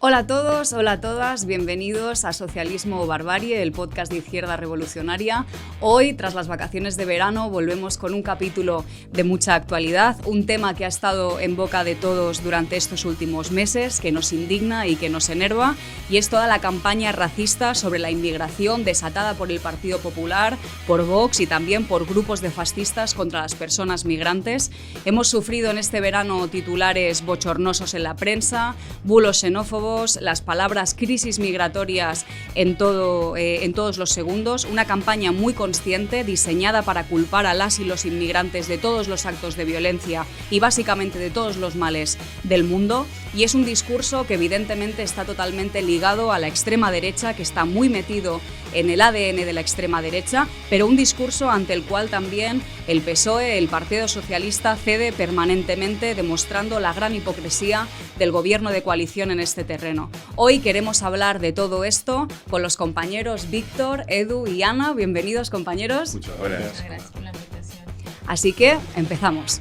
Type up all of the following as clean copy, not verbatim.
Hola a todos, hola a todas, bienvenidos a Socialismo o Barbarie, el podcast de Izquierda Revolucionaria. Hoy, tras las vacaciones de verano, volvemos con un capítulo de mucha actualidad, un tema que ha estado en boca de todos durante estos últimos meses, que nos indigna y que nos enerva, y es toda la campaña racista sobre la inmigración desatada por el Partido Popular, por Vox y también por grupos de fascistas contra las personas migrantes. Hemos sufrido en este verano titulares bochornosos en la prensa, bulos xenófobos, las palabras crisis migratorias en todos los segundos, una campaña muy consciente diseñada para culpar a las y los inmigrantes de todos los actos de violencia y básicamente de todos los males del mundo, y es un discurso que evidentemente está totalmente ligado a la extrema derecha, que está muy metido en el ADN de la extrema derecha, pero un discurso ante el cual también el PSOE, el Partido Socialista, cede permanentemente, demostrando la gran hipocresía del gobierno de coalición en este terreno. Hoy queremos hablar de todo esto con los compañeros Víctor, Edu y Ana. Bienvenidos, compañeros. Muchas gracias. Muchas gracias por la invitación. Así que empezamos.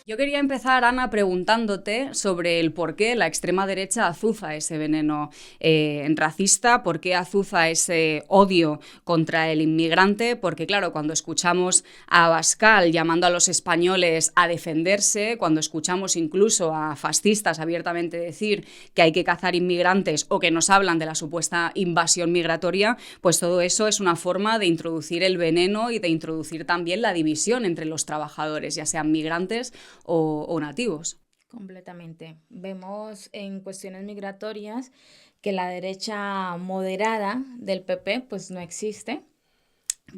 Yo quería empezar, Ana, preguntándote sobre el por qué la extrema derecha azuza ese veneno racista, por qué azuza ese odio contra el inmigrante, porque claro, cuando escuchamos a Abascal llamando a los españoles a defenderse, cuando escuchamos incluso a fascistas abiertamente decir que hay que cazar inmigrantes o que nos hablan de la supuesta invasión migratoria, pues todo eso es una forma de introducir el veneno y de introducir también la división entre los trabajadores, ya sean migrantes o nativos. Completamente. Vemos en cuestiones migratorias que la derecha moderada del PP pues no existe,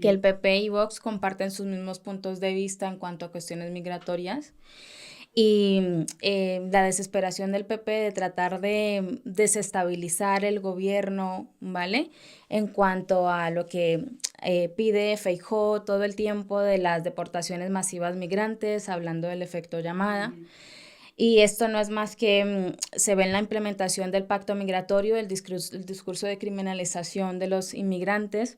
que el PP y Vox comparten sus mismos puntos de vista en cuanto a cuestiones migratorias, y la desesperación del PP de tratar de desestabilizar el gobierno, ¿vale? En cuanto a lo que pide Feijóo todo el tiempo de las deportaciones masivas migrantes, hablando del efecto llamada. Y esto no es más que se ve en la implementación del pacto migratorio, el discurso de criminalización de los inmigrantes,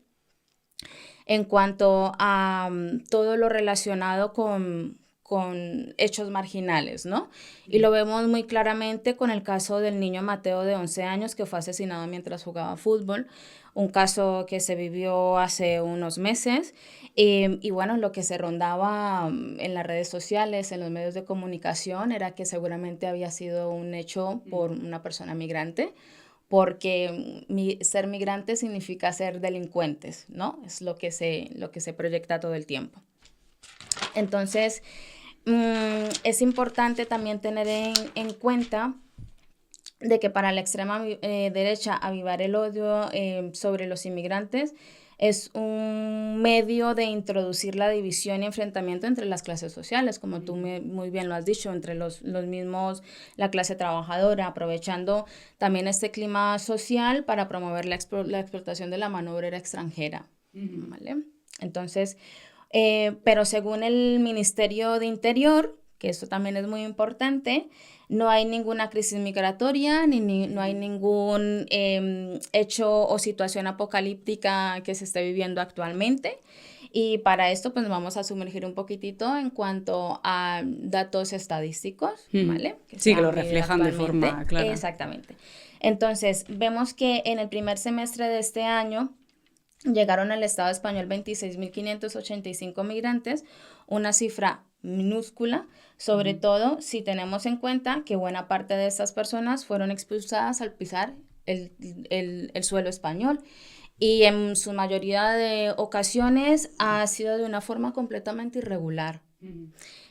en cuanto a todo lo relacionado con hechos marginales, ¿no? Y lo vemos muy claramente con el caso del niño Mateo de 11 años que fue asesinado mientras jugaba fútbol, un caso que se vivió hace unos meses, y bueno, lo que se rondaba en las redes sociales, en los medios de comunicación, era que seguramente había sido un hecho por una persona migrante, porque ser migrante significa ser delincuentes, ¿no? Es lo que se proyecta todo el tiempo. Entonces, es importante también tener en cuenta de que para la extrema derecha avivar el odio sobre los inmigrantes es un medio de introducir la división y enfrentamiento entre las clases sociales, como tú muy bien lo has dicho, entre los mismos, la clase trabajadora, aprovechando también este clima social para promover la explotación de la mano obrera extranjera, ¿vale? Entonces, pero según el Ministerio de Interior, que esto también es muy importante, no hay ninguna crisis migratoria, no hay ningún hecho o situación apocalíptica que se esté viviendo actualmente. Y para esto pues nos vamos a sumergir un poquitito en cuanto a datos estadísticos, ¿vale? Sí, que lo reflejan de forma clara. Exactamente. Entonces, vemos que en el primer semestre de este año llegaron al Estado español 26.585 migrantes, una cifra minúscula, sobre todo si tenemos en cuenta que buena parte de estas personas fueron expulsadas al pisar el suelo español, y en su mayoría de ocasiones ha sido de una forma completamente irregular.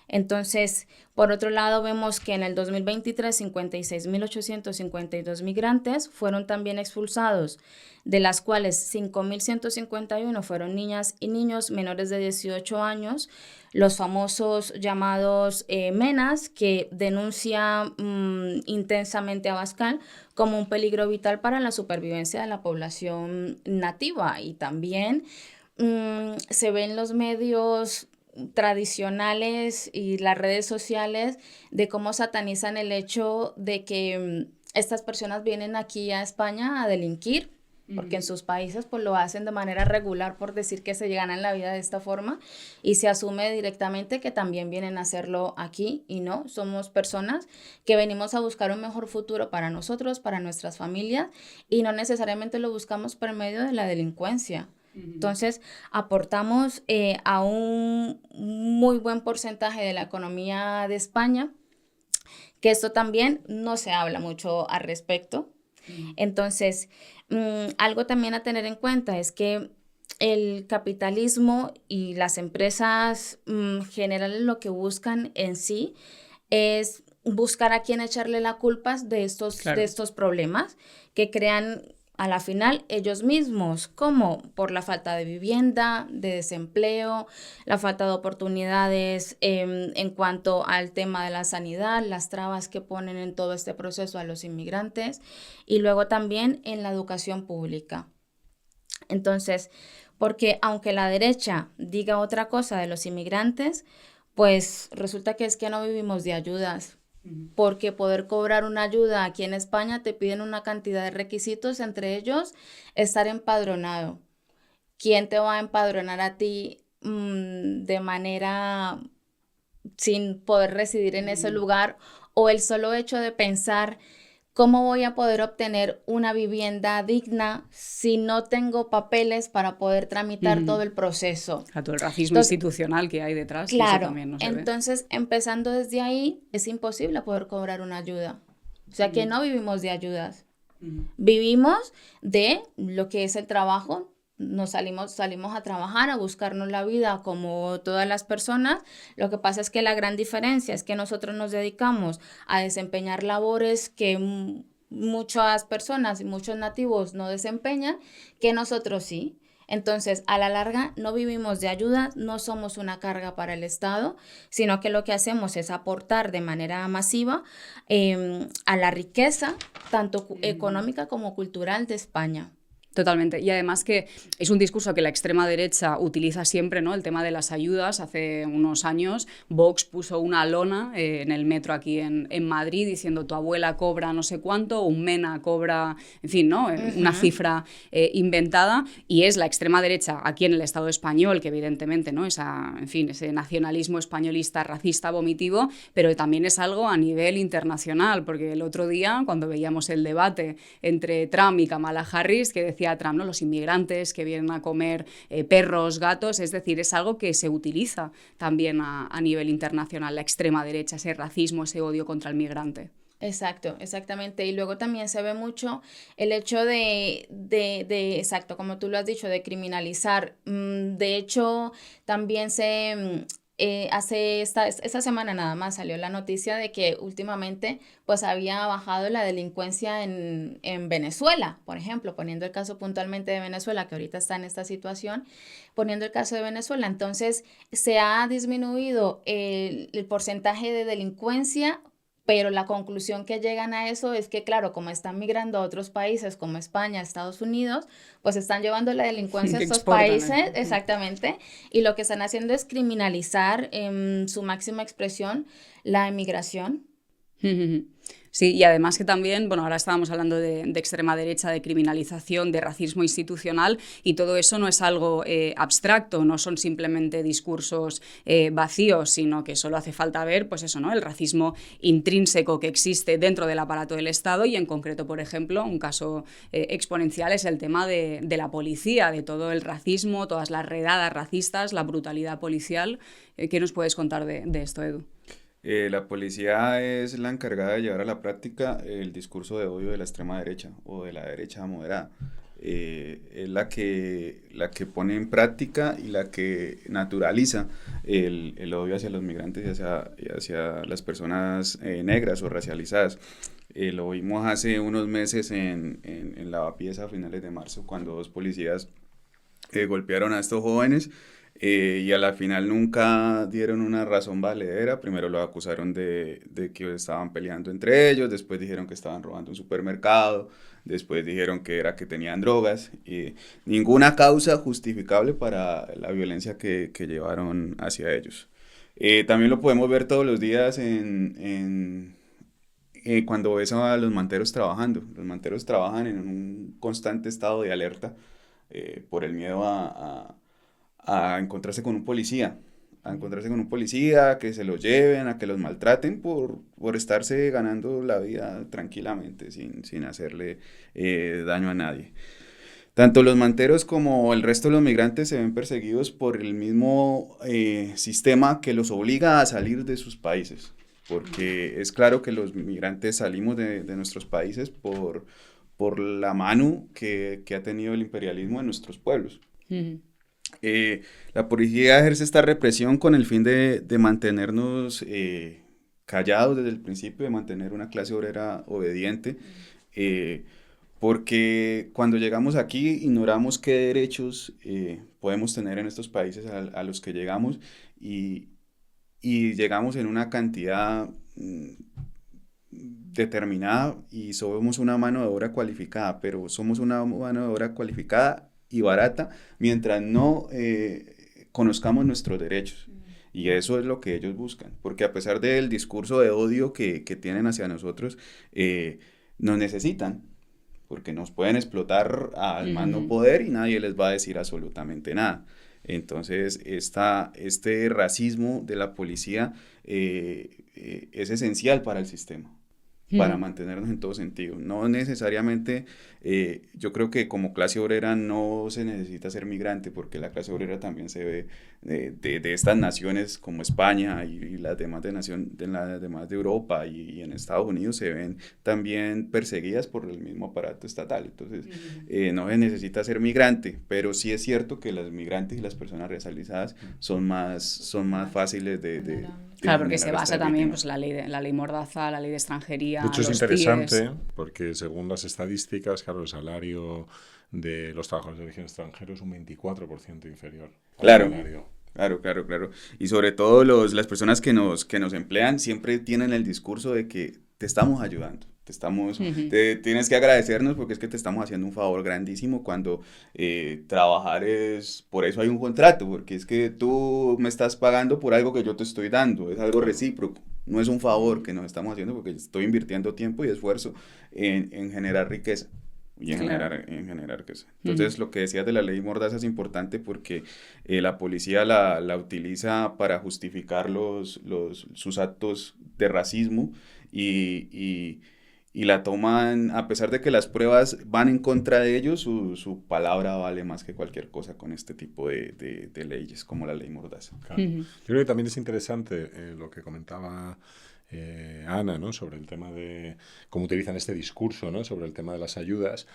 Entonces, por otro lado, vemos que en el 2023 56.852 migrantes fueron también expulsados, de las cuales 5.151 fueron niñas y niños menores de 18 años, los famosos llamados MENAS, que denuncia intensamente a Abascal como un peligro vital para la supervivencia de la población nativa. Y también se ven los medios tradicionales y las redes sociales de cómo satanizan el hecho de que estas personas vienen aquí a España a delinquir, porque en sus países pues lo hacen de manera regular por decir que se ganan la vida de esta forma y se asume directamente que también vienen a hacerlo aquí y no, somos personas que venimos a buscar un mejor futuro para nosotros, para nuestras familias y no necesariamente lo buscamos por medio de la delincuencia. Entonces, aportamos a un muy buen porcentaje de la economía de España, que esto también no se habla mucho al respecto. Entonces, algo también a tener en cuenta es que el capitalismo y las empresas generales lo que buscan en sí es buscar a quién echarle la culpa de estos problemas que crean a la final ellos mismos, como por la falta de vivienda, de desempleo, la falta de oportunidades en cuanto al tema de la sanidad, las trabas que ponen en todo este proceso a los inmigrantes y luego también en la educación pública. Entonces, porque aunque la derecha diga otra cosa de los inmigrantes, pues resulta que es que no vivimos de ayudas. Porque poder cobrar una ayuda aquí en España te piden una cantidad de requisitos, entre ellos estar empadronado. ¿Quién te va a empadronar a ti de manera sin poder residir en ese lugar? O el solo hecho de pensar ¿cómo voy a poder obtener una vivienda digna si no tengo papeles para poder tramitar todo el proceso? A todo el racismo institucional que hay detrás. Claro, eso también no se entonces empezando desde ahí es imposible poder cobrar una ayuda. O sea que no vivimos de ayudas. Vivimos de lo que es el trabajo. Salimos a trabajar, a buscarnos la vida como todas las personas. Lo que pasa es que la gran diferencia es que nosotros nos dedicamos a desempeñar labores que muchas personas y muchos nativos no desempeñan, que nosotros sí. Entonces, a la larga, no vivimos de ayuda, no somos una carga para el Estado, sino que lo que hacemos es aportar de manera masiva a la riqueza, tanto económica como cultural de España. Totalmente. Y además que es un discurso que la extrema derecha utiliza siempre, ¿no? El tema de las ayudas. Hace unos años Vox puso una lona en el metro aquí en Madrid diciendo tu abuela cobra no sé cuánto, un MENA cobra, en fin, ¿no? Una cifra inventada. Y es la extrema derecha aquí en el Estado español, que evidentemente, ¿no? Ese nacionalismo españolista, racista, vomitivo, pero también es algo a nivel internacional, porque el otro día, cuando veíamos el debate entre Trump y Kamala Harris, que decía Trump, ¿no? Los inmigrantes que vienen a comer perros, gatos, es decir, es algo que se utiliza también a nivel internacional, la extrema derecha, ese racismo, ese odio contra el migrante. Exacto, exactamente. Y luego también se ve mucho el hecho de exacto, como tú lo has dicho, de criminalizar. De hecho, también esta semana nada más salió la noticia de que últimamente pues había bajado la delincuencia en Venezuela, por ejemplo, poniendo el caso puntualmente de Venezuela, que ahorita está en esta situación, poniendo el caso de Venezuela. Entonces, se ha disminuido el porcentaje de delincuencia, pero la conclusión que llegan a eso es que, claro, como están migrando a otros países como España, Estados Unidos, pues están llevando la delincuencia a estos países, exactamente, y lo que están haciendo es criminalizar en su máxima expresión la emigración. Sí, y además que también, bueno, ahora estábamos hablando de extrema derecha, de criminalización, de racismo institucional, y todo eso no es algo abstracto, no son simplemente discursos vacíos, sino que solo hace falta ver, pues eso, ¿no? El racismo intrínseco que existe dentro del aparato del Estado y en concreto, por ejemplo, un caso exponencial es el tema de la policía, de todo el racismo, todas las redadas racistas, la brutalidad policial. ¿Qué nos puedes contar de esto, Edu? La policía es la encargada de llevar a la práctica el discurso de odio de la extrema derecha o de la derecha moderada. Es la que pone en práctica y la que naturaliza el odio hacia los migrantes y hacia las personas negras o racializadas. Lo vimos hace unos meses en Lavapiés a finales de marzo, cuando dos policías golpearon a estos jóvenes. Y a la final nunca dieron una razón valedera. Primero lo acusaron de que estaban peleando entre ellos, después dijeron que estaban robando un supermercado, después dijeron que tenían drogas, y ninguna causa justificable para la violencia que llevaron hacia ellos. También lo podemos ver todos los días en cuando ves a los manteros trabajando. Los manteros trabajan en un constante estado de alerta por el miedo a encontrarse con un policía. A encontrarse con un policía, que se los lleven, a que los maltraten por estarse ganando la vida tranquilamente, sin hacerle daño a nadie. Tanto los manteros como el resto de los migrantes se ven perseguidos por el mismo sistema que los obliga a salir de sus países, porque es claro que los migrantes salimos de nuestros países por la mano que ha tenido el imperialismo en nuestros pueblos. Uh-huh. La policía ejerce esta represión con el fin de mantenernos callados desde el principio, de mantener una clase obrera obediente, porque cuando llegamos aquí ignoramos qué derechos podemos tener en estos países a los que llegamos y llegamos en una cantidad determinada y somos una mano de obra cualificada, pero somos una mano de obra cualificada y barata mientras no conozcamos nuestros derechos. Y eso es lo que ellos buscan, porque a pesar del discurso de odio que tienen hacia nosotros, nos necesitan, porque nos pueden explotar al más no poder y nadie les va a decir absolutamente nada. Entonces, este racismo de la policía es esencial para el sistema, para mantenernos en todo sentido. No necesariamente, yo creo que como clase obrera no se necesita ser migrante, porque la clase obrera también se ve de estas naciones como España y las demás las demás de Europa y en Estados Unidos se ven también perseguidas por el mismo aparato estatal. Entonces, no se necesita ser migrante, pero sí es cierto que los migrantes y las personas racializadas son más fáciles de claro, porque se basa también pues, la ley Mordaza, la ley de extranjería. De hecho, es interesante porque según las estadísticas, claro, el salario de los trabajadores de origen extranjero es un 24% inferior. Claro. Claro. Y sobre todo las personas que nos emplean siempre tienen el discurso de que te estamos ayudando. Tienes que agradecernos porque es que te estamos haciendo un favor grandísimo cuando trabajar por eso hay un contrato, porque es que tú me estás pagando por algo que yo te estoy dando, es algo recíproco, no es un favor que nos estamos haciendo porque estoy invirtiendo tiempo y esfuerzo en generar riqueza. Y en generar riqueza. Entonces, lo que decías de la ley Mordaza es importante porque la policía la utiliza para justificar sus actos de racismo y la toman, a pesar de que las pruebas van en contra de ellos, su palabra vale más que cualquier cosa con este tipo de leyes, como la ley Mordaza. Claro. Yo creo que también es interesante lo que comentaba Ana, ¿no? Sobre el tema de cómo utilizan este discurso, ¿no? Sobre el tema de las ayudas,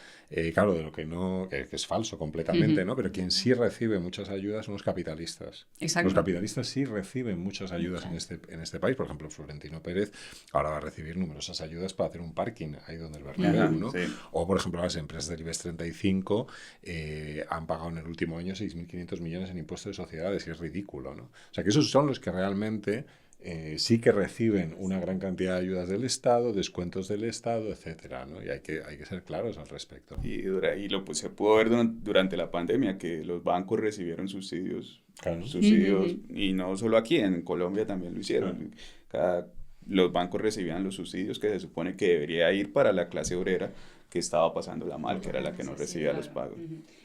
claro, de lo que no, que es falso completamente, ¿no? Pero quien sí recibe muchas ayudas son los capitalistas. Exacto. Los capitalistas sí reciben muchas ayudas en este país. Por ejemplo, Florentino Pérez ahora va a recibir numerosas ayudas para hacer un parking ahí donde el Bernabéu, ¿no? Sí. O, por ejemplo, las empresas del IBEX 35 han pagado en el último año 6.500 millones en impuestos de sociedades, y es ridículo, ¿no? O sea, que esos son los que realmente sí que reciben una gran cantidad de ayudas del Estado, descuentos del Estado, etcétera, ¿no? Y hay que ser claros al respecto. Y se pudo ver durante la pandemia que los bancos recibieron subsidios, y no solo aquí, en Colombia también lo hicieron. Los bancos recibían los subsidios que se supone que debería ir para la clase obrera que estaba pasándola mal, que era la que no recibía los pagos.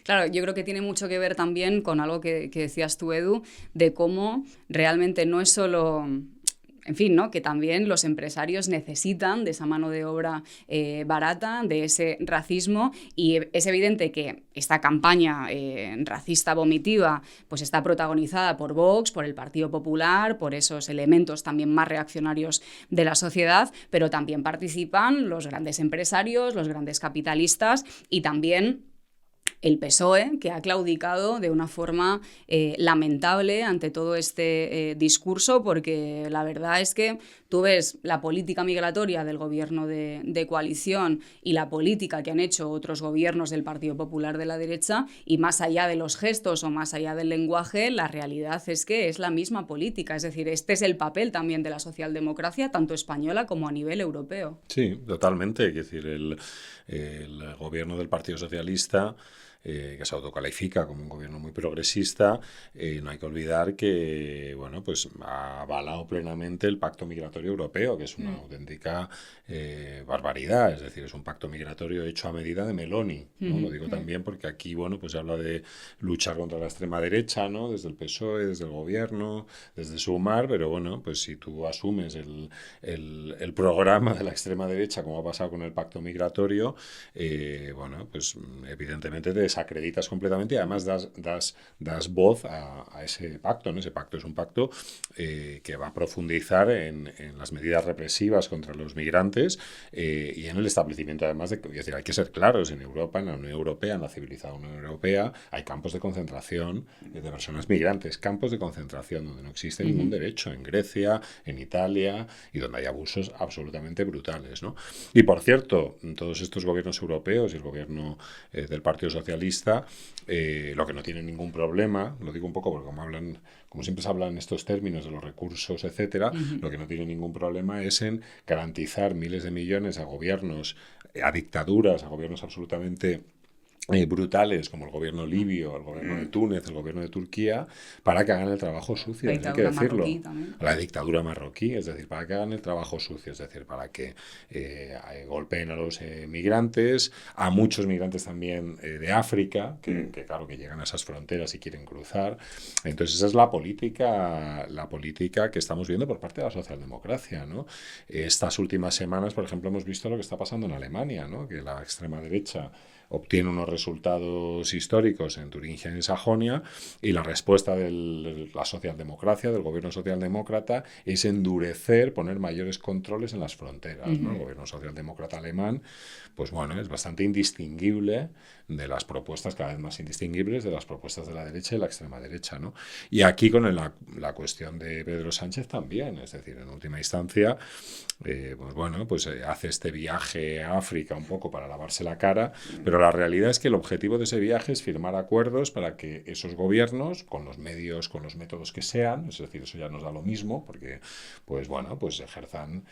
Claro, yo creo que tiene mucho que ver también con algo que decías tú, Edu, de cómo realmente no es solo... En fin, ¿no? Que también los empresarios necesitan de esa mano de obra barata, de ese racismo, y es evidente que esta campaña racista vomitiva pues está protagonizada por Vox, por el Partido Popular, por esos elementos también más reaccionarios de la sociedad, pero también participan los grandes empresarios, los grandes capitalistas y también el PSOE, que ha claudicado de una forma lamentable ante todo este discurso, porque la verdad es que tú ves la política migratoria del gobierno de coalición y la política que han hecho otros gobiernos del Partido Popular de la derecha, y más allá de los gestos o más allá del lenguaje, la realidad es que es la misma política. Es decir, este es el papel también de la socialdemocracia, tanto española como a nivel europeo. Sí, totalmente. Es decir, el gobierno del Partido Socialista que se autocalifica como un gobierno muy progresista, no hay que olvidar que, bueno, pues ha avalado plenamente el Pacto Migratorio Europeo, que es una auténtica barbaridad, es decir, es un pacto migratorio hecho a medida de Meloni, ¿no? Lo digo también porque aquí, bueno, pues se habla de luchar contra la extrema derecha, ¿no? Desde el PSOE, desde el gobierno, desde Sumar, pero bueno, pues si tú asumes el programa de la extrema derecha, como ha pasado con el pacto migratorio, bueno, pues evidentemente te desacreditas completamente y además das voz a ese pacto, ¿no? Ese pacto es un pacto que va a profundizar en las medidas represivas contra los migrantes y en el establecimiento, además de, es decir, hay que ser claros, en Europa, en la Unión Europea, en la civilizada Unión Europea, hay campos de concentración de personas migrantes, campos de concentración donde no existe ningún derecho, en Grecia, en Italia, y donde hay abusos absolutamente brutales, ¿no? Y por cierto, todos estos gobiernos europeos y el gobierno del Partido Socialista, lo que no tienen ningún problema, lo digo un poco porque como siempre se habla en estos términos de los recursos, etcétera, lo que no tiene ningún problema es en garantizar miles de millones a gobiernos, a dictaduras, a gobiernos absolutamente brutales como el gobierno libio, el gobierno de Túnez, el gobierno de Turquía, para que hagan el trabajo sucio, hay que decirlo. La dictadura marroquí, es decir, para que hagan el trabajo sucio, es decir, para que golpeen a los migrantes, a muchos migrantes también de África, que claro, que llegan a esas fronteras y quieren cruzar. Entonces esa es la política que estamos viendo por parte de la socialdemocracia, ¿no? Estas últimas semanas, por ejemplo, hemos visto lo que está pasando en Alemania, ¿no? Que la extrema derecha obtiene unos resultados históricos en Turingia y en Sajonia, y la respuesta de la socialdemocracia, del gobierno socialdemócrata, es endurecer, poner mayores controles en las fronteras, ¿no? El gobierno socialdemócrata alemán, pues bueno, es bastante indistinguible de las propuestas, cada vez más indistinguibles de las propuestas de la derecha y la extrema derecha, ¿no? Y aquí con la cuestión de Pedro Sánchez también, es decir, en última instancia, pues bueno, pues hace este viaje a África un poco para lavarse la cara, pero la realidad es que el objetivo de ese viaje es firmar acuerdos para que esos gobiernos, con los medios, con los métodos que sean, es decir, eso ya nos da lo mismo, porque, pues bueno, pues ejerzan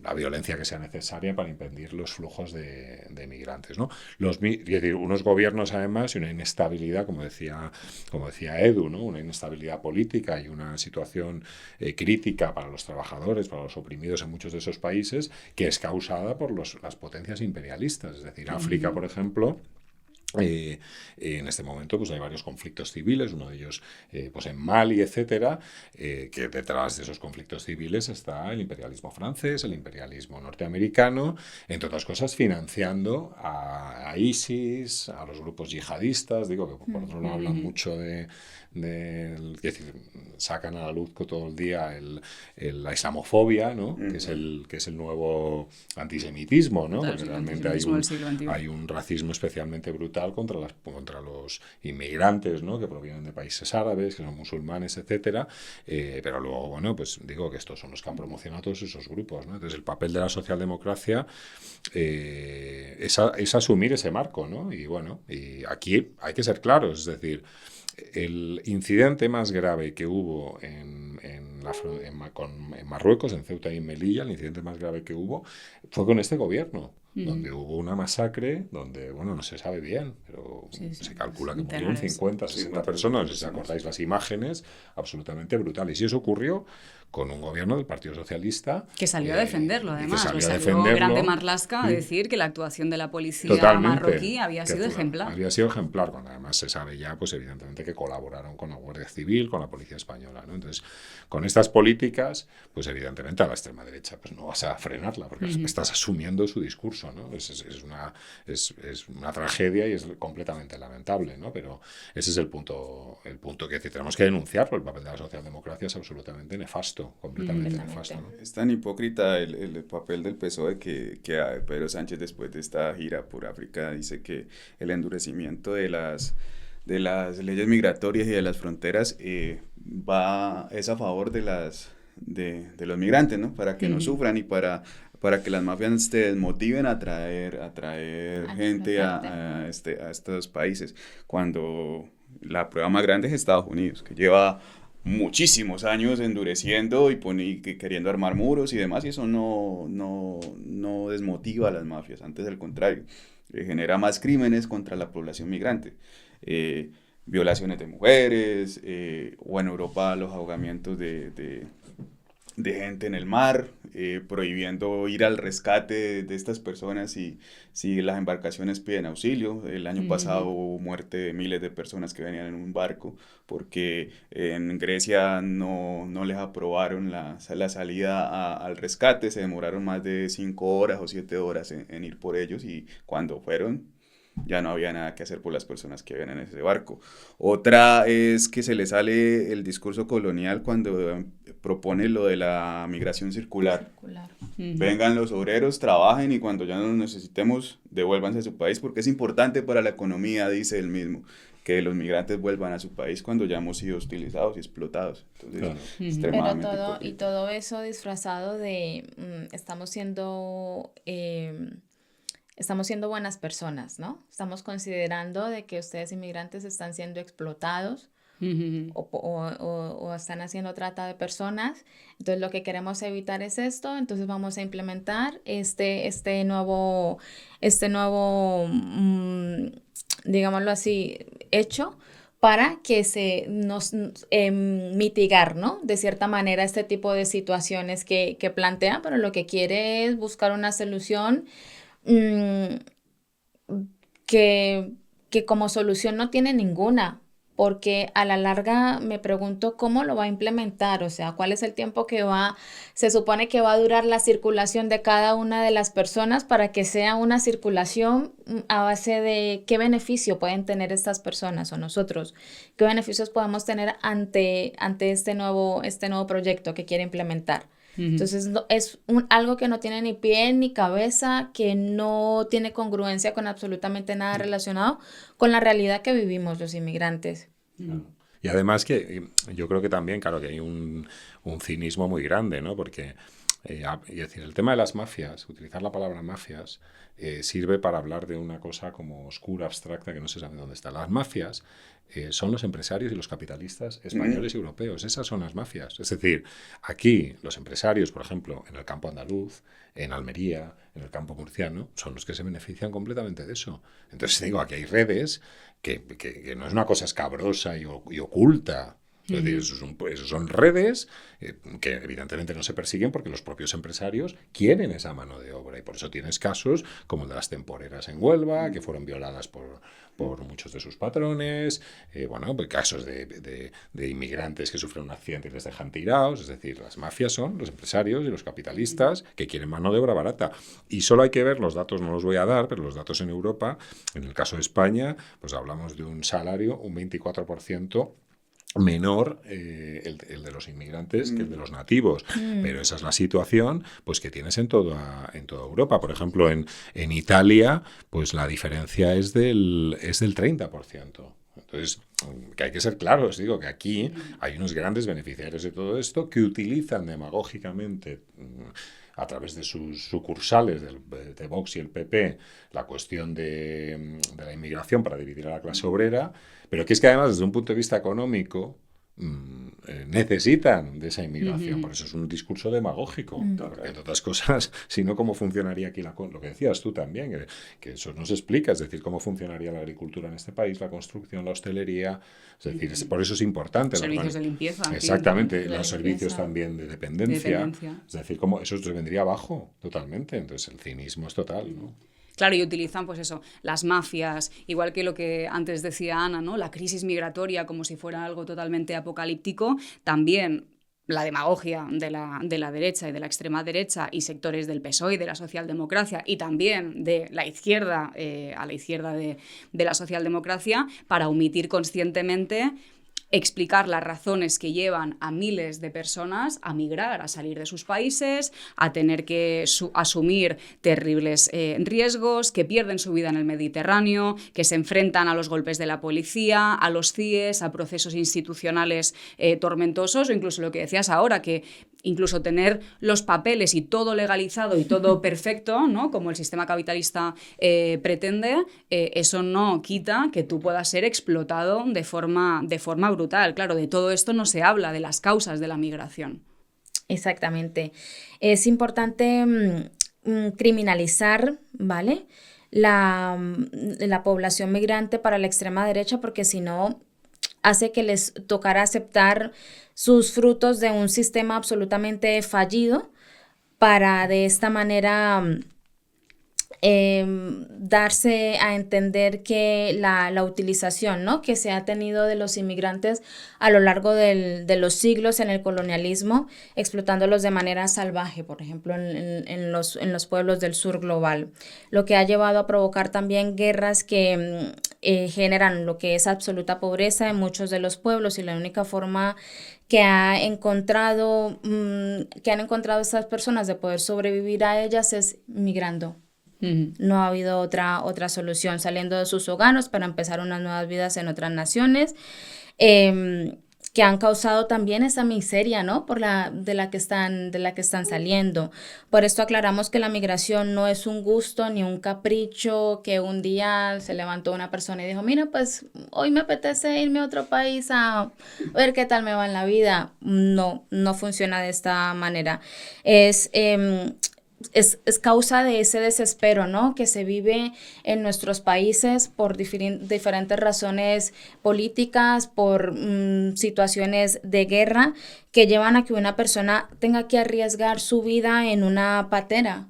la violencia que sea necesaria para impedir los flujos de migrantes, ¿no? Es decir, unos gobiernos además y una inestabilidad, como decía Edu, ¿no? Una inestabilidad política y una situación crítica para los trabajadores, para los oprimidos en muchos de esos países, que es causada por las potencias imperialistas. Es decir, África, por ejemplo, en este momento pues hay varios conflictos civiles, uno de ellos pues en Mali, etcétera, que detrás de esos conflictos civiles está el imperialismo francés, el imperialismo norteamericano, entre otras cosas financiando a ISIS, a los grupos yihadistas, digo que por otro lado hablan mucho es decir, sacan a la luz todo el día la islamofobia, ¿no? Que es el nuevo antisemitismo, ¿no? Porque realmente hay un racismo especialmente brutal contra los inmigrantes, ¿no? Que provienen de países árabes, que son musulmanes, etcétera, pero luego, bueno, pues digo que estos son los que han promocionado todos esos grupos, ¿no? Entonces el papel de la socialdemocracia es asumir ese marco, ¿no? Y bueno, y aquí hay que ser claros, es decir, el incidente más grave que hubo en Marruecos, en Ceuta y en Melilla, el incidente más grave que hubo fue con este gobierno, donde hubo una masacre, donde, bueno, no se sabe bien, pero se calcula que murieron 50, 60 personas, si os acordáis las imágenes, absolutamente brutales. Y eso ocurrió con un gobierno del Partido Socialista. Que salió a defenderlo, además. Salió Grande Marlaska a decir que la actuación de la policía marroquí había sido ejemplar. Había sido ejemplar, cuando además se sabe ya, pues evidentemente que colaboraron con la Guardia Civil, con la Policía Española, ¿no? Entonces, con estas políticas, pues evidentemente a la extrema derecha pues no vas a frenarla, porque estás asumiendo su discurso, ¿no? Es una tragedia y es completamente lamentable, ¿no? Pero ese es el punto que tenemos que denunciar, porque el papel de la socialdemocracia es absolutamente nefasto, completamente nefasto, ¿no? Es tan hipócrita el papel del PSOE que Pedro Sánchez, después de esta gira por África, dice que el endurecimiento de las leyes migratorias y de las fronteras es a favor de los migrantes, ¿no? Para que no sufran y para que las mafias te desmotiven a traer gente a estos países, cuando la prueba más grande es Estados Unidos, que lleva muchísimos años endureciendo y queriendo armar muros y demás, y eso no desmotiva a las mafias, antes al contrario. genera más crímenes contra la población migrante. Violaciones de mujeres, o en Europa los ahogamientos de gente en el mar, prohibiendo ir al rescate de estas personas si las embarcaciones piden auxilio. El año pasado hubo muerte de miles de personas que venían en un barco porque en Grecia no les aprobaron la salida al rescate, se demoraron más de 5 horas o 7 horas en ir por ellos, y cuando fueron ya no había nada que hacer por las personas que vivían en ese barco. Otra es que se le sale el discurso colonial cuando propone lo de la migración circular. Vengan los obreros, trabajen, y cuando ya no los necesitemos, devuélvanse a su país, porque es importante para la economía, dice él mismo, que los migrantes vuelvan a su país cuando ya hemos sido utilizados y explotados. Entonces, claro. Extremadamente Pero todo eso disfrazado de estamos siendo buenas personas, ¿no? Estamos considerando de que ustedes inmigrantes están siendo explotados o están haciendo trata de personas. Entonces lo que queremos evitar es esto. Entonces vamos a implementar este nuevo digámoslo así, hecho para que se nos mitigar, ¿no? De cierta manera este tipo de situaciones que plantea, pero lo que quiere es buscar una solución que como solución no tiene ninguna, porque a la larga me pregunto cómo lo va a implementar, o sea, cuál es el tiempo se supone que va a durar la circulación de cada una de las personas para que sea una circulación a base de qué beneficio pueden tener estas personas o nosotros, qué beneficios podemos tener ante este nuevo proyecto que quiere implementar. Entonces es algo que no tiene ni pie ni cabeza, que no tiene congruencia con absolutamente nada relacionado con la realidad que vivimos los inmigrantes. Claro. Y además que yo creo que también, claro, que hay un cinismo muy grande, ¿no? Porque, es decir, el tema de las mafias, utilizar la palabra mafias, sirve para hablar de una cosa como oscura, abstracta, que no se sabe dónde está. Las mafias son los empresarios y los capitalistas españoles y europeos. Esas son las mafias. Es decir, aquí los empresarios, por ejemplo, en el campo andaluz, en Almería, en el campo murciano, son los que se benefician completamente de eso. Entonces digo, aquí hay redes que no es una cosa escabrosa y oculta. Es decir, esos son redes que evidentemente no se persiguen porque los propios empresarios quieren esa mano de obra, y por eso tienes casos como el de las temporeras en Huelva, que fueron violadas por muchos de sus patrones, pues casos de inmigrantes que sufren un accidente y les dejan tirados. Es decir, las mafias son los empresarios y los capitalistas que quieren mano de obra barata. Y solo hay que ver los datos, no los voy a dar, pero los datos en Europa, en el caso de España, pues hablamos de un salario un 24% menor el de los inmigrantes que el de los nativos, pero esa es la situación pues que tienes en toda Europa. Por ejemplo, en Italia, pues la diferencia es del 30%. Entonces, que hay que ser claros, digo que aquí hay unos grandes beneficiarios de todo esto que utilizan demagógicamente a través de sus sucursales de Vox y el PP la cuestión de la inmigración para dividir a la clase obrera, pero que es que además desde un punto de vista económico necesitan de esa inmigración. Por eso es un discurso demagógico. Porque, entre otras cosas, si no, ¿cómo funcionaría aquí lo que decías tú también? Que eso nos explica, es decir, cómo funcionaría la agricultura en este país, la construcción, la hostelería. Es decir, por eso es importante. Servicios de limpieza. Exactamente, los servicios también de dependencia. Es decir, como eso se vendría abajo totalmente. Entonces, el cinismo es total, ¿no? Claro, y utilizan, pues eso, las mafias, igual que lo que antes decía Ana, ¿no? La crisis migratoria como si fuera algo totalmente apocalíptico. También la demagogia de la derecha y de la extrema derecha y sectores del PSOE y de la socialdemocracia, y también de la izquierda, a la izquierda de la socialdemocracia, para omitir conscientemente explicar las razones que llevan a miles de personas a migrar, a salir de sus países, a tener que asumir terribles riesgos, que pierden su vida en el Mediterráneo, que se enfrentan a los golpes de la policía, a los CIEs, a procesos institucionales tormentosos, o incluso lo que decías ahora, que incluso tener los papeles y todo legalizado y todo perfecto, ¿no? Como el sistema capitalista pretende, eso no quita que tú puedas ser explotado de forma brutal. Claro, de todo esto no se habla, de las causas de la migración. Exactamente. Es importante criminalizar, ¿vale?, la población migrante para la extrema derecha, porque si no hace que les tocara aceptar sus frutos de un sistema absolutamente fallido para de esta manera darse a entender que la utilización, ¿no?, que se ha tenido de los inmigrantes a lo largo de los siglos en el colonialismo, explotándolos de manera salvaje, por ejemplo, en los pueblos del sur global, lo que ha llevado a provocar también guerras que generan lo que es absoluta pobreza en muchos de los pueblos, y la única forma que han encontrado estas personas de poder sobrevivir a ellas es migrando. No ha habido otra solución, saliendo de sus hogares para empezar unas nuevas vidas en otras naciones, que han causado también esa miseria, ¿no?, de la que están saliendo. Por esto aclaramos que la migración no es un gusto ni un capricho, que un día se levantó una persona y dijo, mira, pues hoy me apetece irme a otro país a ver qué tal me va en la vida. No funciona de esta manera. Es causa de ese desespero, ¿no?, que se vive en nuestros países por diferentes razones políticas, por situaciones de guerra, que llevan a que una persona tenga que arriesgar su vida en una patera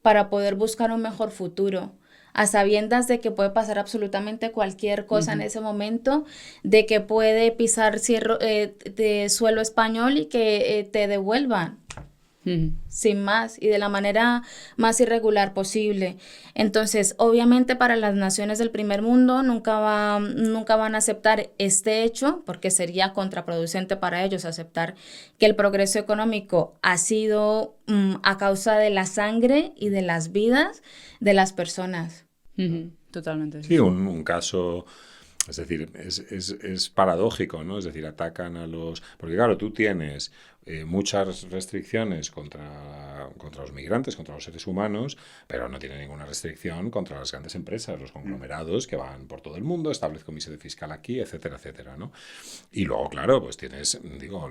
para poder buscar un mejor futuro, a sabiendas de que puede pasar absolutamente cualquier cosa en ese momento, de que puede pisar de suelo español y que te devuelvan. Sin más y de la manera más irregular posible. Entonces, obviamente para las naciones del primer mundo nunca van a aceptar este hecho, porque sería contraproducente para ellos aceptar que el progreso económico ha sido a causa de la sangre y de las vidas de las personas. Totalmente. Sí, un caso... Es decir, es paradójico, ¿no? Es decir, atacan a los... Porque claro, tú tienes muchas restricciones contra los migrantes, contra los seres humanos, pero no tiene ninguna restricción contra las grandes empresas, los conglomerados que van por todo el mundo, establezco mi sede fiscal aquí, etcétera, etcétera, ¿no? Y luego, claro, pues tienes,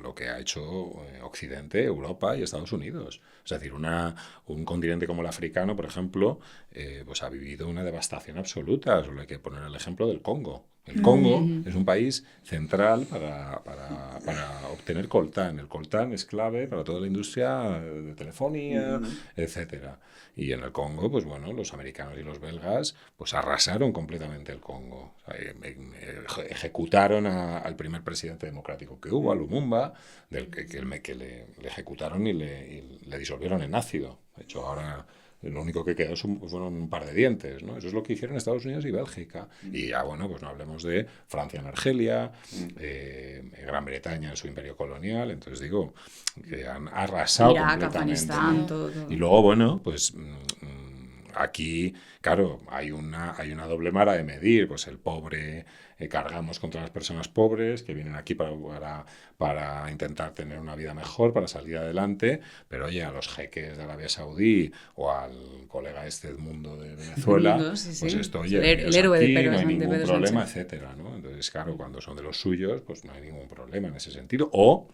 lo que ha hecho Occidente, Europa y Estados Unidos. Es decir, un continente como el africano, por ejemplo, pues ha vivido una devastación absoluta. Solo hay que poner el ejemplo del Congo. El Congo es un país central para obtener coltán. El coltán es clave para toda la industria de telefonía, etcétera. Y en el Congo, pues bueno, los americanos y los belgas pues arrasaron completamente el Congo. O sea, ejecutaron al primer presidente democrático que hubo, a Lumumba, que le ejecutaron y le disolvieron en ácido. De hecho, ahora... Lo único que quedó fueron un par de dientes, ¿no? Eso es lo que hicieron Estados Unidos y Bélgica. Y ya, bueno, pues no hablemos de Francia en Argelia, Gran Bretaña en su imperio colonial. Entonces digo, que han arrasado Irak, completamente. Afganistán, todo. Y luego, bueno, pues aquí, claro, hay una doble vara de medir. Pues el pobre, cargamos contra las personas pobres que vienen aquí para intentar tener una vida mejor, para salir adelante, pero oye, a los jeques de Arabia Saudí o al colega Edmundo de Venezuela, pues esto, oye, el héroe aquí, de Pedro, no hay ningún Pedro problema, Sánchez, etcétera, ¿no? Entonces, claro, cuando son de los suyos, pues no hay ningún problema en ese sentido. O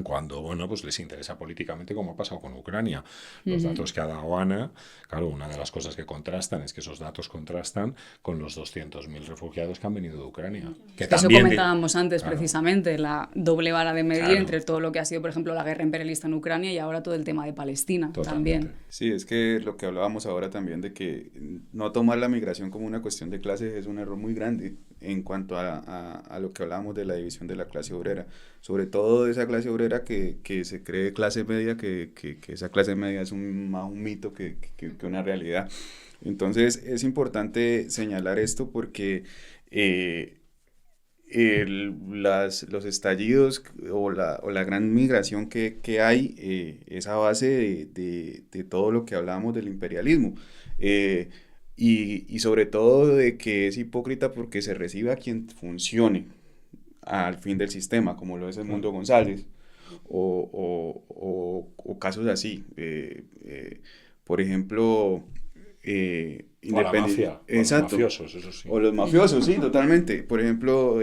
cuando, bueno, pues les interesa políticamente, como ha pasado con Ucrania. Los datos que ha dado Ana, claro, una de las cosas que contrastan es que esos datos contrastan con los 200.000 refugiados que han venido de Ucrania. Que eso también, comentábamos antes, claro, precisamente, la doble vara de medir, claro, entre todo lo que ha sido, por ejemplo, la guerra imperialista en Ucrania y ahora todo el tema de Palestina. Totalmente. También. Sí, es que lo que hablábamos ahora también de que no tomar la migración como una cuestión de clase es un error muy grande en cuanto a lo que hablábamos de la división de la clase obrera, sobre todo de esa clase obrera que se cree clase media, que esa clase media es más un mito que una realidad. Entonces es importante señalar esto porque los estallidos o la gran migración que hay es a base de todo lo que hablábamos del imperialismo. Y sobre todo de que es hipócrita porque se recibe a quien funcione al fin del sistema, como lo es Edmundo González, o casos así. Por ejemplo, o la mafia, exacto, o los mafiosos, eso sí. O los mafiosos, sí, totalmente. Por ejemplo,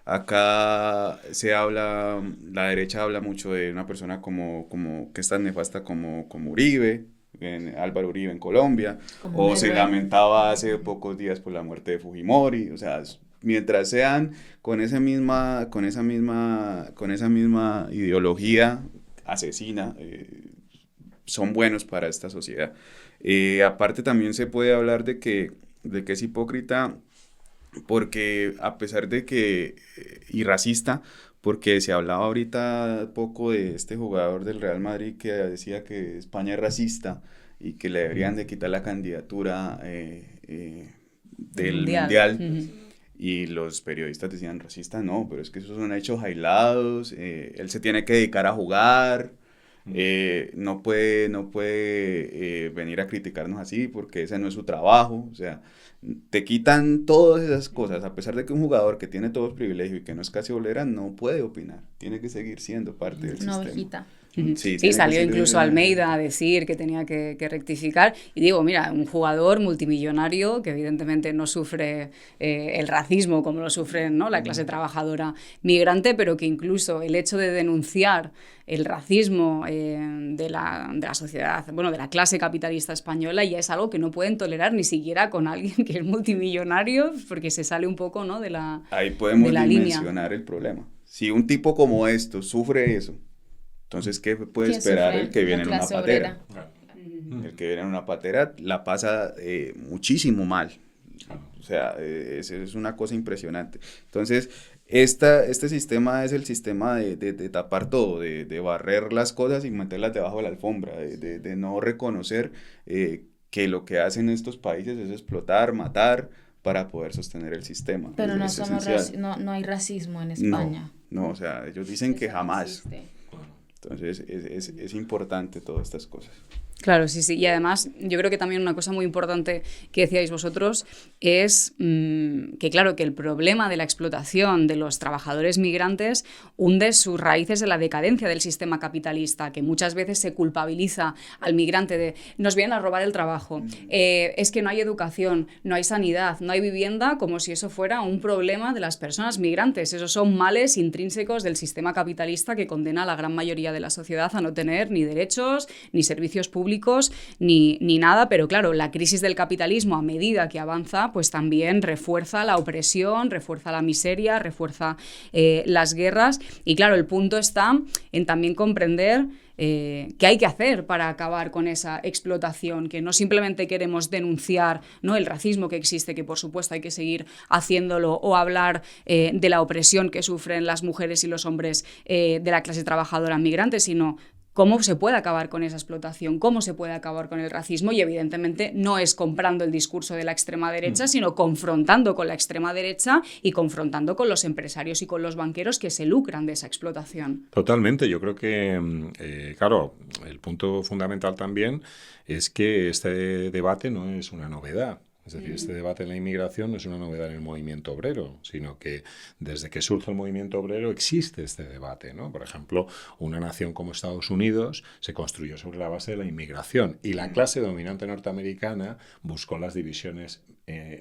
acá la derecha habla mucho de una persona como que es tan nefasta como Uribe, Álvaro Uribe en Colombia, o se lamentaba hace pocos días por la muerte de Fujimori. O sea, mientras sean con esa misma ideología asesina, son buenos para esta sociedad. Aparte también se puede hablar de que es hipócrita porque a pesar de que, y racista, porque se hablaba ahorita poco de este jugador del Real Madrid que decía que España es racista y que le deberían de quitar la candidatura del Mundial. Y los periodistas decían, racista no, pero es que esos son hechos aislados, él se tiene que dedicar a jugar, no puede venir a criticarnos así porque ese no es su trabajo. O sea, te quitan todas esas cosas, a pesar de que un jugador que tiene todos los privilegios y que no es casi bolera no puede opinar, tiene que seguir siendo parte del sistema. Ovejita. Sí, salió incluso Almeida a decir que tenía que rectificar. Y digo, mira, un jugador multimillonario que evidentemente no sufre el racismo como lo sufren, ¿no?, la clase trabajadora migrante, pero que incluso el hecho de denunciar el racismo de la sociedad, bueno, de la clase capitalista española, ya es algo que no pueden tolerar ni siquiera con alguien que es multimillonario, porque se sale un poco, ¿no?, de la línea. Ahí podemos dimensionar el problema. Si un tipo como esto sufre eso, entonces, ¿qué puede esperar el que viene en una patera? El que viene en una patera la pasa muchísimo mal. O sea, es una cosa impresionante. Entonces, este sistema es el sistema de tapar todo, de barrer las cosas y meterlas debajo de la alfombra, de no reconocer que lo que hacen estos países es explotar, matar, para poder sostener el sistema. Pero no hay racismo en España. No, o sea, ellos dicen que jamás. Entonces, es importante todas estas cosas. Claro, sí, sí. Y además, yo creo que también una cosa muy importante que decíais vosotros es que, claro, que el problema de la explotación de los trabajadores migrantes hunde sus raíces en la decadencia del sistema capitalista, que muchas veces se culpabiliza al migrante de nos vienen a robar el trabajo, es que no hay educación, no hay sanidad, no hay vivienda, como si eso fuera un problema de las personas migrantes. Esos son males intrínsecos del sistema capitalista que condena a la gran mayoría de la sociedad a no tener ni derechos, ni servicios públicos, ni nada, pero claro, la crisis del capitalismo a medida que avanza, pues también refuerza la opresión, refuerza la miseria, refuerza las guerras, y claro, el punto está en también comprender qué hay que hacer para acabar con esa explotación, que no simplemente queremos denunciar, ¿no?, el racismo que existe, que por supuesto hay que seguir haciéndolo, o hablar de la opresión que sufren las mujeres y los hombres de la clase trabajadora migrante, sino cómo se puede acabar con esa explotación, cómo se puede acabar con el racismo, y evidentemente no es comprando el discurso de la extrema derecha, sino confrontando con la extrema derecha y confrontando con los empresarios y con los banqueros que se lucran de esa explotación. Totalmente, yo creo que, claro, el punto fundamental también es que este debate no es una novedad. Es decir, este debate en la inmigración no es una novedad en el movimiento obrero, sino que desde que surge el movimiento obrero existe este debate, ¿no? Por ejemplo, una nación como Estados Unidos se construyó sobre la base de la inmigración, y la clase dominante norteamericana buscó las divisiones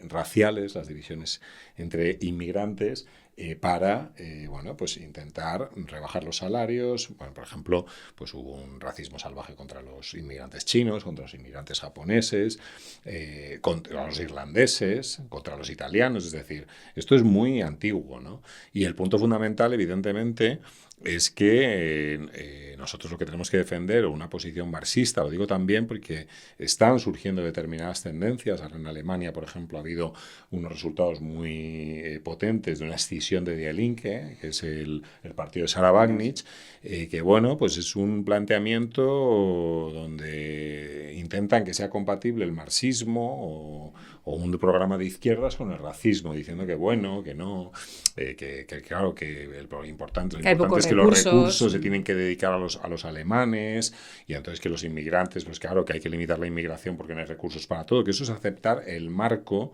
raciales, las divisiones entre inmigrantes, para bueno, pues intentar rebajar los salarios. Bueno, por ejemplo, pues hubo un racismo salvaje contra los inmigrantes chinos, contra los inmigrantes japoneses, contra los irlandeses, contra los italianos. Es decir, esto es muy antiguo, ¿no? Y el punto fundamental, evidentemente, es que nosotros lo que tenemos que defender, una posición marxista, lo digo también porque están surgiendo determinadas tendencias. Ahora en Alemania, por ejemplo, ha habido unos resultados muy potentes de una escisión de Die Linke, que es el partido de Sarah Wagenknecht, que bueno, pues es un planteamiento donde intentan que sea compatible el marxismo o un programa de izquierdas con el racismo, diciendo que bueno, que no, que claro, que lo importante es que los recursos se tienen que dedicar a los alemanes, y entonces que los inmigrantes, pues claro, que hay que limitar la inmigración porque no hay recursos para todo, que eso es aceptar el marco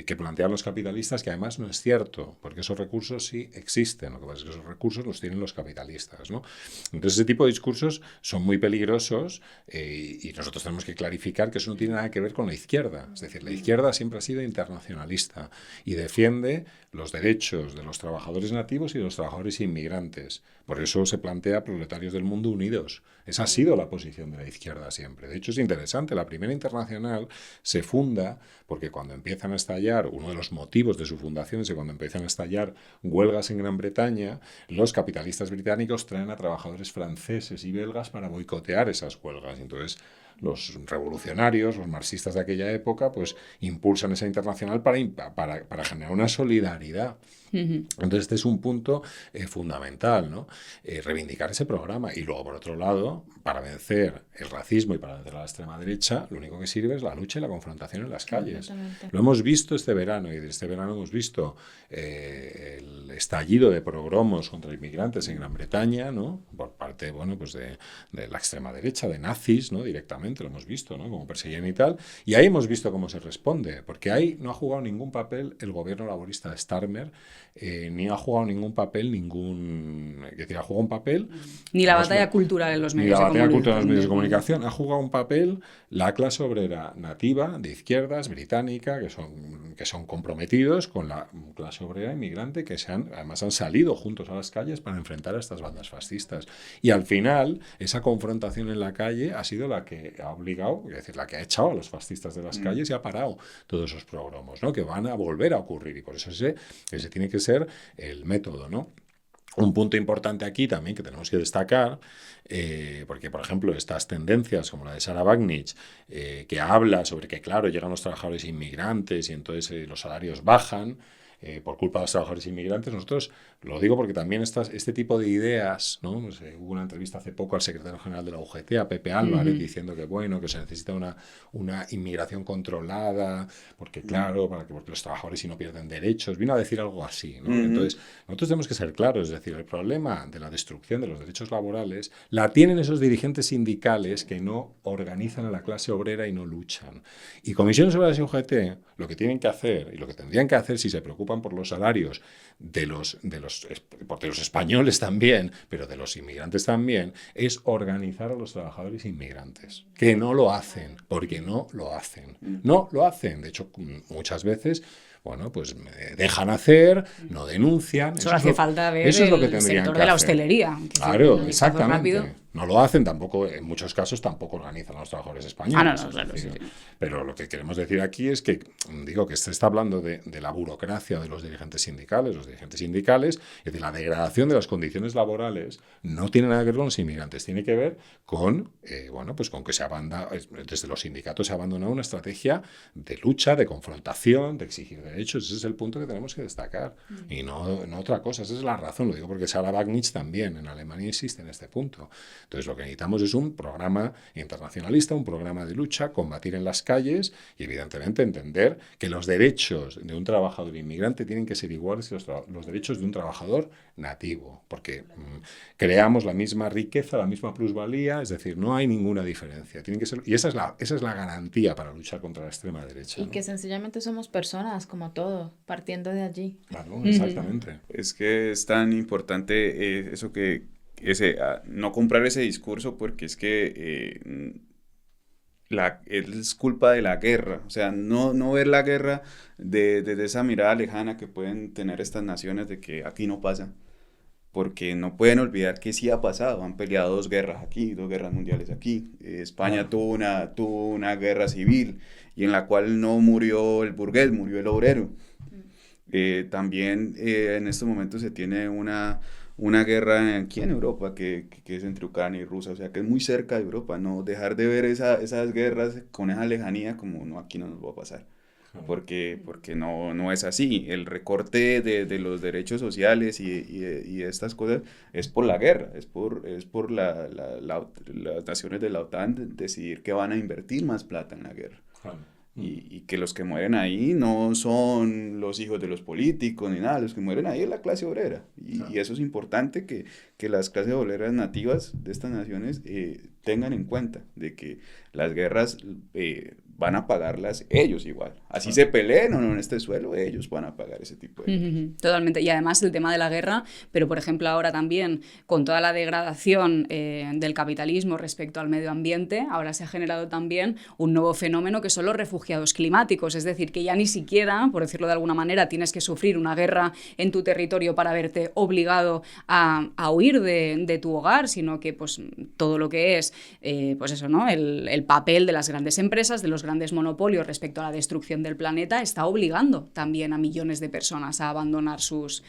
que plantean los capitalistas, que además no es cierto, porque esos recursos sí existen, lo que pasa es que esos recursos los tienen los capitalistas, ¿no? Entonces ese tipo de discursos son muy peligrosos, y nosotros tenemos que clarificar que eso no tiene nada que ver con la izquierda. Es decir, la izquierda siempre ha sido internacionalista y defiende los derechos de los trabajadores nativos y de los trabajadores inmigrantes. calles. Por eso se plantea Proletarios del Mundo Unidos. Esa ha sido la posición de la izquierda siempre. De hecho, es interesante. La Primera Internacional se funda porque cuando empiezan a estallar, uno de los motivos de su fundación es que cuando empiezan a estallar huelgas en Gran Bretaña, los capitalistas británicos traen a trabajadores franceses y belgas para boicotear esas huelgas. Entonces, los revolucionarios, los marxistas de aquella época, pues impulsan esa internacional para generar una solidaridad. Entonces este es un punto fundamental, ¿no? Reivindicar ese programa. Y luego, por otro lado, para vencer el racismo y para vencer a la extrema derecha, lo único que sirve es la lucha y la confrontación en las calles. Lo hemos visto este verano, y de este verano hemos visto el estallido de pogromos contra inmigrantes en Gran Bretaña, ¿no? Por parte, bueno, pues de la extrema derecha, de nazis, ¿no? Directamente lo hemos visto, ¿no? Como perseguían y tal. Y ahí hemos visto cómo se responde, porque ahí no ha jugado ningún papel el gobierno laborista de Starmer, ni ha jugado ningún papel, es decir, ha jugado un papel... Ni la batalla cultural en los medios de comunicación. Ni la batalla cultural en los medios de comunicación. Ha jugado un papel la clase obrera nativa, de izquierdas, británica, que son comprometidos con la clase obrera inmigrante, que además han salido juntos a las calles para enfrentar a estas bandas fascistas. Y al final, esa confrontación en la calle ha sido la que ha obligado, es decir, la que ha echado a los fascistas de las calles y ha parado todos esos pogromos, ¿no? Que van a volver a ocurrir. Y por eso ese tiene que ser el método, ¿no? Un punto importante aquí también que tenemos que destacar, porque, por ejemplo, estas tendencias como la de Sarah Bagnich, que habla sobre que, claro, llegan los trabajadores inmigrantes y entonces los salarios bajan, por culpa de los trabajadores inmigrantes. Nosotros, lo digo porque también este tipo de ideas, ¿no? Pues, hubo una entrevista hace poco al secretario general de la UGT, a Pepe Álvarez, diciendo que bueno, que se necesita una inmigración controlada, porque claro, porque los trabajadores si no pierden derechos, vino a decir algo así, ¿no? Entonces, nosotros tenemos que ser claros, es decir, el problema de la destrucción de los derechos laborales la tienen esos dirigentes sindicales que no organizan a la clase obrera y no luchan. Y Comisiones Obreras y UGT lo que tienen que hacer, y lo que tendrían que hacer si se preocupan por los salarios de los españoles también, pero de los inmigrantes también, es organizar a los trabajadores inmigrantes, que no lo hacen, porque no lo hacen. No lo hacen. De hecho, muchas veces, bueno, pues dejan hacer, no denuncian. Solo hace falta ver eso es lo que el sector de la hostelería. Claro, exactamente. No lo hacen, tampoco, en muchos casos tampoco organizan a los trabajadores españoles. Claro, sí. Pero lo que queremos decir aquí es que, digo, que se está hablando de la burocracia de los dirigentes sindicales. Los dirigentes sindicales, es decir, la degradación de las condiciones laborales no tiene nada que ver con los inmigrantes, tiene que ver con, bueno, pues con que desde los sindicatos se ha abandonado una estrategia de lucha, de confrontación, de exigir derechos. Ese es el punto que tenemos que destacar. Y no otra cosa. Esa es la razón. Lo digo porque Sarah Bagnich también en Alemania insiste en este punto. Entonces, lo que necesitamos es un programa internacionalista, un programa de lucha, combatir en las calles y, evidentemente, entender que los derechos de un trabajador inmigrante tienen que ser iguales que los derechos de un trabajador nativo, porque creamos la misma riqueza, la misma plusvalía, es decir, no hay ninguna diferencia. Tienen que ser, y esa es la garantía para luchar contra la extrema derecha. Y ¿no? Que sencillamente somos personas, como todo, partiendo de allí. Claro, exactamente. Es que es tan importante eso que no comprar ese discurso, porque es que es culpa de la guerra, o sea, no ver la guerra desde esa mirada lejana que pueden tener estas naciones de que aquí no pasa, porque no pueden olvidar que sí ha pasado, han peleado 2 guerras aquí, 2 guerras mundiales aquí. España tuvo una guerra civil y en la cual no murió el burgués, murió el obrero. También en estos momentos se tiene una guerra aquí en Europa que es entre Ucrania y Rusia, o sea que es muy cerca de Europa, no dejar de ver esas guerras con esa lejanía como no, aquí no nos va a pasar, porque no es así. El recorte de los derechos sociales y estas cosas es por la guerra, es por las naciones de la OTAN decidir que van a invertir más plata en la guerra. Y que los que mueren ahí no son los hijos de los políticos ni nada, los que mueren ahí es la clase obrera. Y eso es importante que las clases obreras nativas de estas naciones tengan en cuenta, de que las guerras van a pagarlas ellos igual. Así se peleen o no en este suelo, ellos van a pagar ese tipo de... Totalmente. Y además el tema de la guerra, pero por ejemplo ahora también con toda la degradación del capitalismo respecto al medio ambiente, ahora se ha generado también un nuevo fenómeno que son los refugiados climáticos. Es decir, que ya ni siquiera, por decirlo de alguna manera, tienes que sufrir una guerra en tu territorio para verte obligado a huir de tu hogar, sino que pues todo lo que es pues eso, ¿no? El papel de las grandes empresas, de los grandes monopolios respecto a la destrucción del planeta, está obligando también a millones de personas a abandonar sus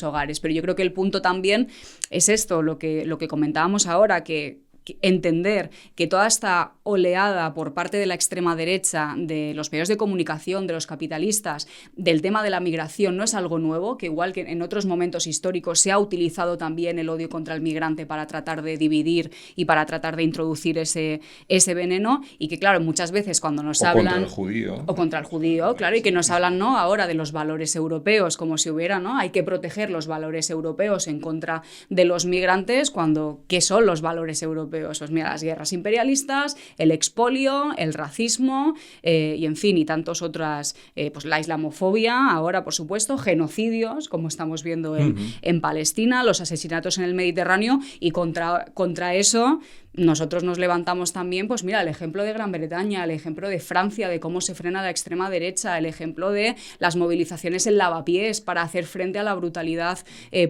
hogares. Pero yo creo que el punto también es esto, lo que comentábamos ahora, que entender que toda esta oleada por parte de la extrema derecha, de los medios de comunicación, de los capitalistas, del tema de la migración no es algo nuevo, que igual que en otros momentos históricos se ha utilizado también el odio contra el migrante para tratar de dividir y para tratar de introducir ese veneno, y que claro, muchas veces cuando nos hablan... contra el judío. O contra el judío, claro, y que nos hablan, ¿no?, ahora de los valores europeos, como si hubiera, ¿no?, hay que proteger los valores europeos en contra de los migrantes, cuando ¿qué son los valores europeos? Pues mira, las guerras imperialistas, el expolio, el racismo y en fin, y tantas otras, pues la islamofobia, ahora por supuesto, genocidios, como estamos viendo en Palestina, los asesinatos en el Mediterráneo, y contra eso nosotros nos levantamos también, pues mira, el ejemplo de Gran Bretaña, el ejemplo de Francia, de cómo se frena la extrema derecha, el ejemplo de las movilizaciones en Lavapiés para hacer frente a la brutalidad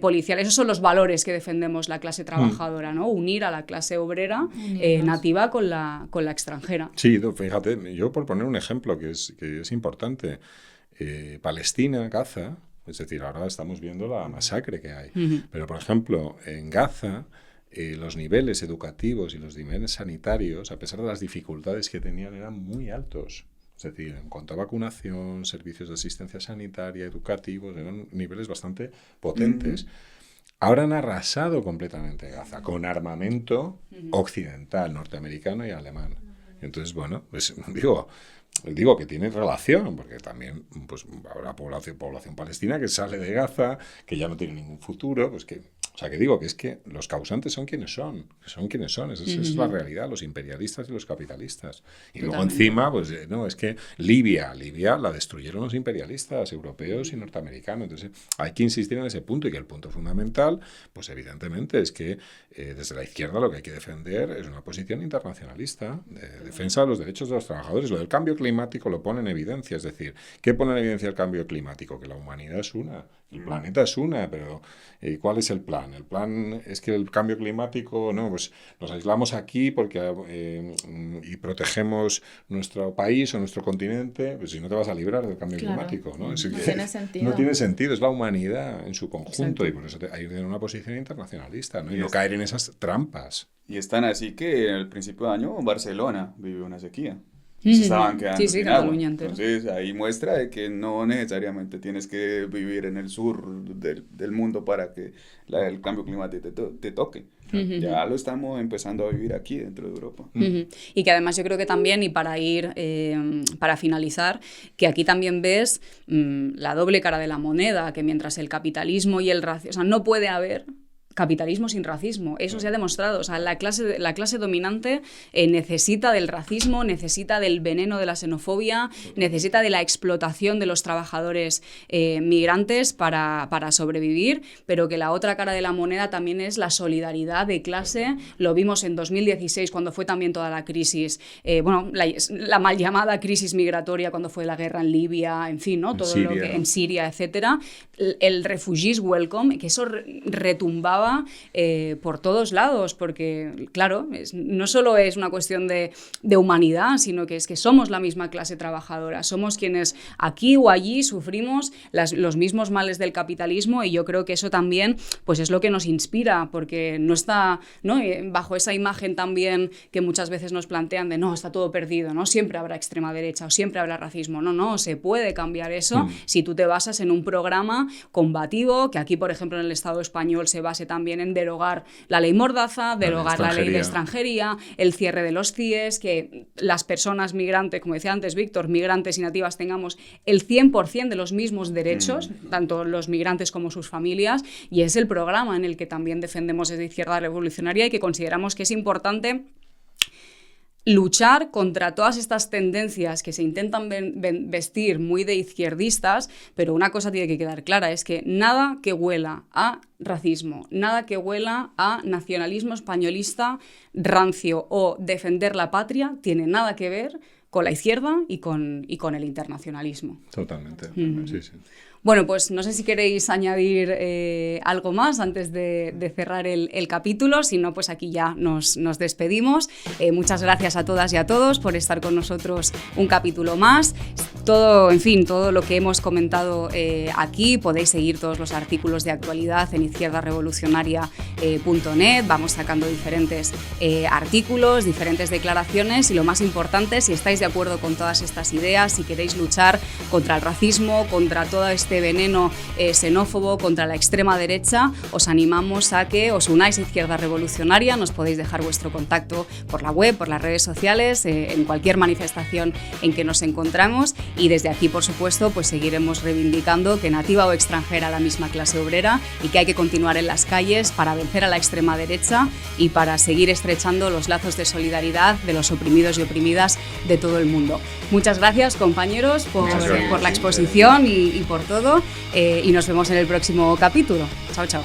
policial. Esos son los valores que defendemos la clase trabajadora, ¿no? Unir a la clase obrera nativa con la extranjera. Sí, fíjate, yo por poner un ejemplo que es importante, Palestina, Gaza, es decir, ahora estamos viendo la masacre que hay, pero por ejemplo, en Gaza, los niveles educativos y los niveles sanitarios, a pesar de las dificultades que tenían, eran muy altos. Es decir, en cuanto a vacunación, servicios de asistencia sanitaria, educativos, eran niveles bastante potentes. Ahora han arrasado completamente Gaza con armamento occidental, norteamericano y alemán. Entonces, bueno, pues digo que tiene relación, porque también pues habrá población palestina que sale de Gaza, que ya no tiene ningún futuro, pues que... O sea, que digo que es que los causantes son quienes son. Esa es la realidad, los imperialistas y los capitalistas. Y luego encima, pues no, es que Libia la destruyeron los imperialistas europeos y norteamericanos. Entonces hay que insistir en ese punto, y que el punto fundamental, pues evidentemente es que desde la izquierda lo que hay que defender es una posición internacionalista de defensa de los derechos de los trabajadores. Lo del cambio climático lo pone en evidencia. Es decir, ¿qué pone en evidencia el cambio climático? Que la humanidad es una. El planeta es una, pero ¿cuál es el plan? El plan es que el cambio climático, no, pues nos aislamos aquí porque y protegemos nuestro país o nuestro continente, pues si no te vas a librar del cambio climático, ¿no? No tiene sentido. No tiene sentido, es la humanidad en su conjunto. Exacto. Y por eso hay que tener una posición internacionalista, ¿no? Y no caer en esas trampas. Y es tan así que al principio de año Barcelona vivió una sequía. Se estaban quedando sin agua. Entonces ahí muestra de que no necesariamente tienes que vivir en el sur del mundo para que el cambio climático te toque. Ya lo estamos empezando a vivir aquí dentro de Europa. Y que además yo creo que también, y para finalizar, que aquí también ves la doble cara de la moneda, que mientras el capitalismo y el racismo, o sea, no puede haber capitalismo sin racismo, eso se ha demostrado. O sea, la clase dominante necesita del racismo, necesita del veneno de la xenofobia, necesita de la explotación de los trabajadores migrantes para sobrevivir, pero que la otra cara de la moneda también es la solidaridad de clase. Lo vimos en 2016 cuando fue también toda la crisis, la mal llamada crisis migratoria, cuando fue la guerra en Libia, en fin, ¿no? Todo lo que en Siria, etcétera. El Refugees Welcome, que eso retumbaba por todos lados, porque claro, no solo es una cuestión de humanidad, sino que es que somos la misma clase trabajadora, somos quienes aquí o allí sufrimos los mismos males del capitalismo, y yo creo que eso también pues es lo que nos inspira, porque no está, ¿no?, bajo esa imagen también que muchas veces nos plantean de no, está todo perdido, no siempre habrá extrema derecha o siempre habrá racismo. No, se puede cambiar eso si tú te basas en un programa combativo, que aquí por ejemplo en el Estado español se base también en derogar la ley Mordaza, derogar la ley de extranjería, el cierre de los CIES, que las personas migrantes, como decía antes Víctor, migrantes y nativas, tengamos el 100% de los mismos derechos, tanto los migrantes como sus familias, y es el programa en el que también defendemos desde Izquierda Revolucionaria y que consideramos que es importante luchar contra todas estas tendencias que se intentan vestir muy de izquierdistas, pero una cosa tiene que quedar clara, es que nada que huela a racismo, nada que huela a nacionalismo españolista rancio o defender la patria tiene nada que ver con la izquierda y con el internacionalismo. Totalmente, sí, sí. Bueno, pues no sé si queréis añadir algo más antes de cerrar el capítulo, si no, pues aquí ya nos despedimos. Muchas gracias a todas y a todos por estar con nosotros un capítulo más. Todo lo que hemos comentado aquí, podéis seguir todos los artículos de actualidad en izquierdarevolucionaria.net. Vamos sacando diferentes artículos, diferentes declaraciones y lo más importante, si estáis de acuerdo con todas estas ideas, si queréis luchar contra el racismo, contra todo este veneno xenófobo, contra la extrema derecha, os animamos a que os unáis a Izquierda Revolucionaria. Nos podéis dejar vuestro contacto por la web, por las redes sociales, en cualquier manifestación en que nos encontramos, y desde aquí, por supuesto, pues seguiremos reivindicando que nativa o extranjera la misma clase obrera y que hay que continuar en las calles para vencer a la extrema derecha y para seguir estrechando los lazos de solidaridad de los oprimidos y oprimidas de todo el mundo. Muchas gracias, compañeros, por la exposición y por todo, y nos vemos en el próximo capítulo. Chao, chao.